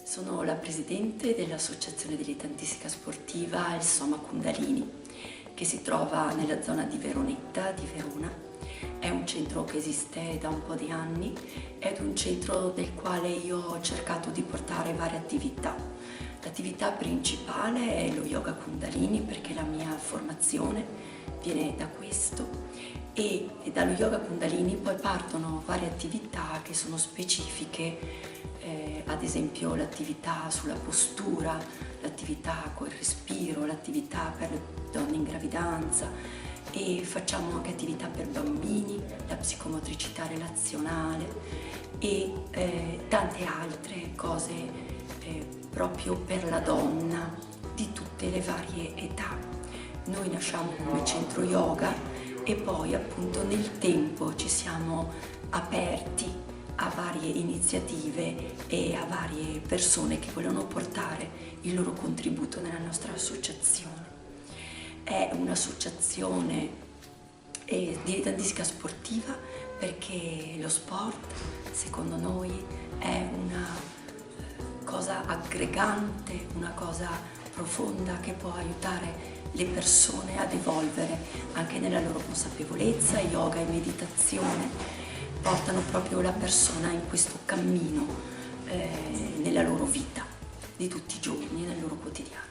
Sono la presidente dell'Associazione Dilettantistica Sportiva Il Soma Kundalini, che si trova nella zona di Veronetta, di Verona. È un centro che esiste da un po' di anni ed è un centro del quale io ho cercato di portare varie attività. L'attività principale è lo yoga Kundalini, perché la mia formazione viene da questo, e dallo yoga Kundalini poi partono varie attività che sono specifiche, ad esempio l'attività sulla postura, l'attività col respiro, l'attività per le donne in gravidanza, e facciamo anche attività per bambini, la psicomotricità relazionale e tante altre cose proprio per la donna di tutte le varie età. Noi nasciamo come centro yoga e poi appunto nel tempo ci siamo aperti a varie iniziative e a varie persone che vogliono portare il loro contributo nella nostra associazione. È un'associazione dilettantistica sportiva perché lo sport, secondo noi, è una cosa aggregante, una cosa profonda che può aiutare le persone ad evolvere anche nella loro consapevolezza. Yoga e meditazione portano proprio la persona in questo cammino nella loro vita di tutti i giorni, nel loro quotidiano.